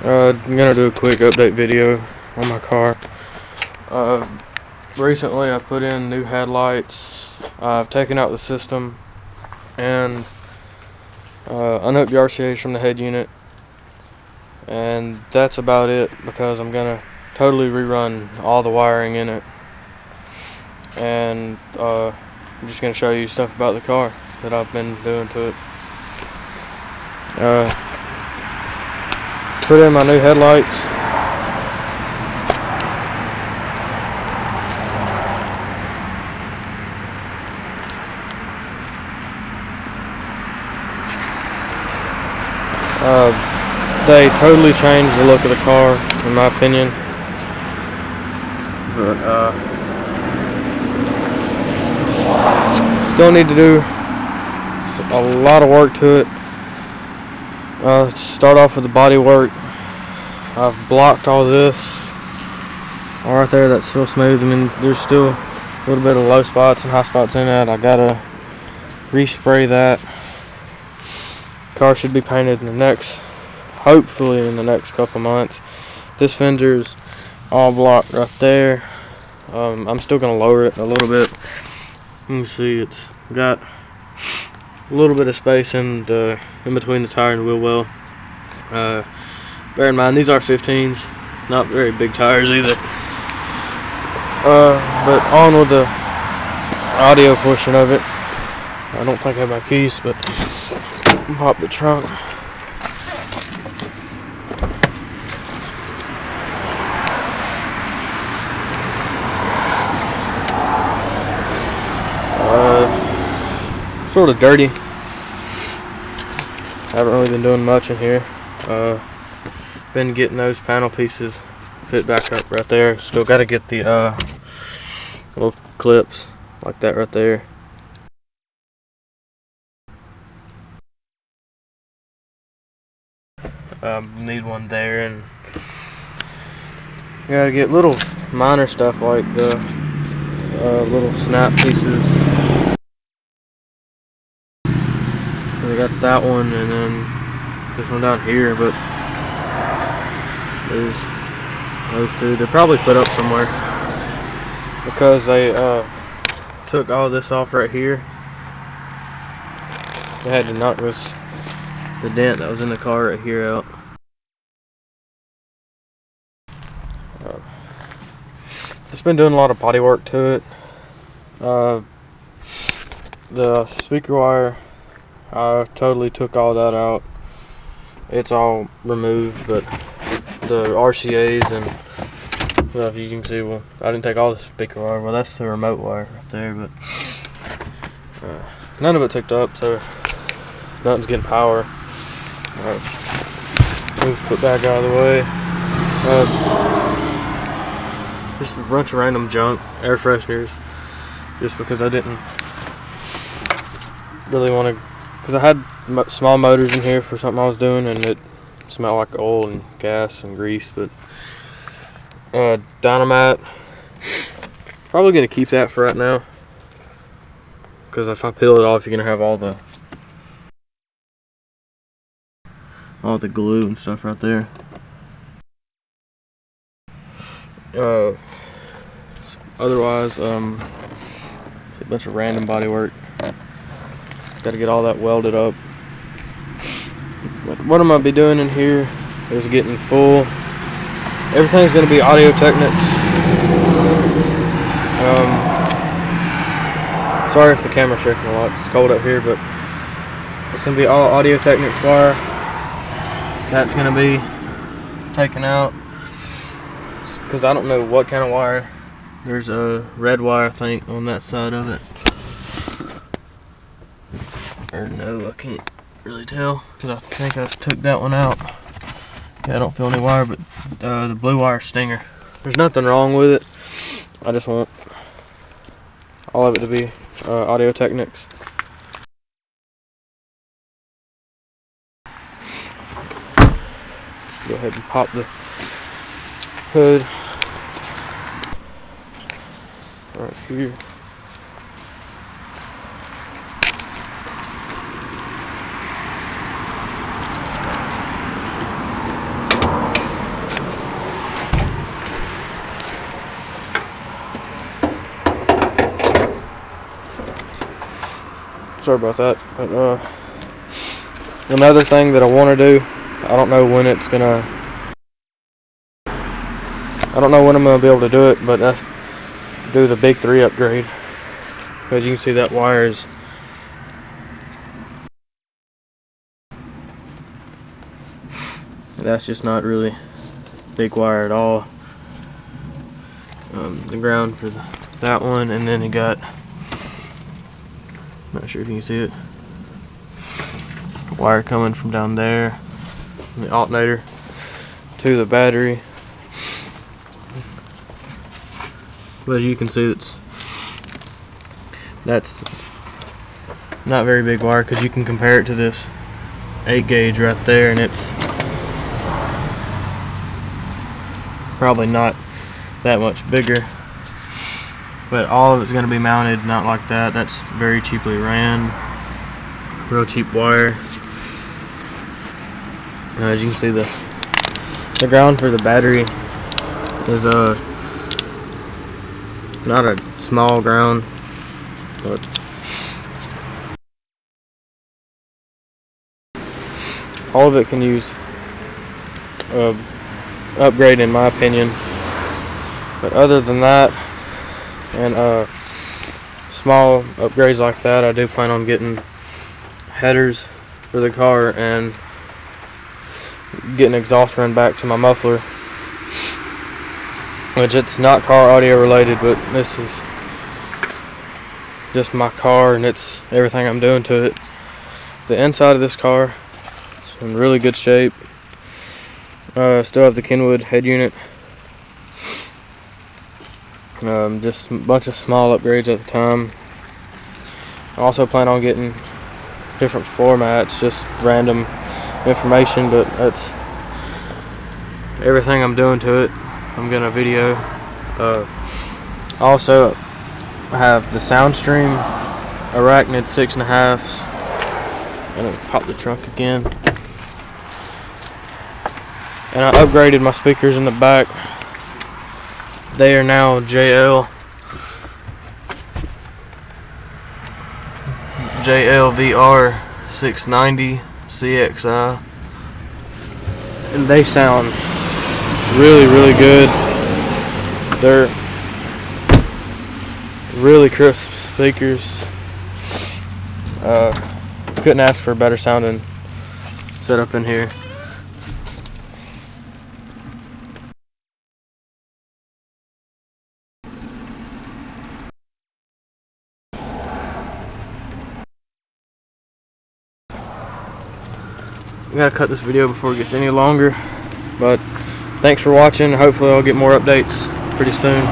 I'm gonna do a quick update video on my car. Recently I put in new headlights. I've taken out the system and unhooked the RCAs from the head unit, and that's about it, because I'm gonna totally rerun all the wiring in it, and I'm just gonna show you stuff about the car that I've been doing to it. Put in my new headlights. They totally changed the look of the car, in my opinion. But still need to do a lot of work to it. Start off with the body work. I've blocked all this. All right there, that's still smooth. I mean, there's still a little bit of low spots and high spots in it. I gotta respray that. Car should be painted in the next, hopefully in the next couple months. This fender's all blocked right there. I'm still gonna lower it a little bit. You can see it's got a little bit of space in between the tire and the wheel well. Bear in mind, these are 15s, not very big tires either. But on with the audio portion of it. I don't think I have my keys, but pop the trunk. Sort of dirty. Haven't really been doing much in here. Been getting those panel pieces fit back up right there. Still got to get the little clips like that right there. Need one there, and gotta get little minor stuff like the little snap pieces. We got that one, and then this one down here, but there's those two. They're probably put up somewhere because they took all this off right here. They had to knock the dent that was in the car right here out. Just been doing a lot of body work to it. The speaker wire, I totally took all that out. It's all removed, but the RCAs and, well, if you can see, well, I didn't take all the speaker wire. Well, that's the remote wire right there, but none of it took up, so nothing's getting power. Move the foot back out of the way. Just a bunch of random junk, air fresheners, just because I didn't really want to, because I had small motors in here for something I was doing, and it smelled like oil and gas and grease. But dynamite, probably gonna keep that for right now, because if I peel it off, you're gonna have all the glue and stuff right there. Otherwise, it's a bunch of random body work. Got to get all that welded up. But what I'm gonna be doing in here is getting full. Everything's gonna be Audio Technix. Sorry if the camera's shaking a lot. It's cold up here, but it's gonna be all Audio Technix wire. That's gonna be taken out because I don't know what kind of wire. There's a red wire, I think, on that side of it. Or no, I can't really tell, because I think I took that one out. Yeah, I don't feel any wire, but the blue wire stinger. There's nothing wrong with it. I just want all of it to be Audio Technix. Go ahead and pop the hood right here. Sorry about that. But another thing that I want to do, I don't know when it's gonna. I don't know when I'm gonna be able to do it, but that's do the big 3 upgrade. As you can see, that wire is that's just not really big wire at all. The ground for that one, and then you got, not sure if you can see it, wire coming from down there, the alternator to the battery. But as you can see, that's not very big wire, because you can compare it to this 8 gauge right there, and it's probably not that much bigger. But all of it's going to be mounted not like that. That's very cheaply ran, real cheap wire. As you can see, the ground for the battery is not a small ground, but all of it can use upgrade, in my opinion. But other than that, and small upgrades like that, I do plan on getting headers for the car and getting exhaust run back to my muffler, which it's not car audio related, but this is just my car and it's everything I'm doing to it. The inside of this car is in really good shape. Still have the Kenwood head unit. Just a bunch of small upgrades at the time. I also plan on getting different floor mats, just random information, but that's everything I'm doing to it. I'm gonna video. Also, I have the Soundstream Arachnid 6.5s. I'm gonna pop the trunk again. And I upgraded my speakers in the back. They are now JLVR 690 CXI, and they sound really, really good. They're really crisp speakers. Couldn't ask for a better sounding setup in here. I gotta cut this video before it gets any longer, but thanks for watching. Hopefully I'll get more updates pretty soon.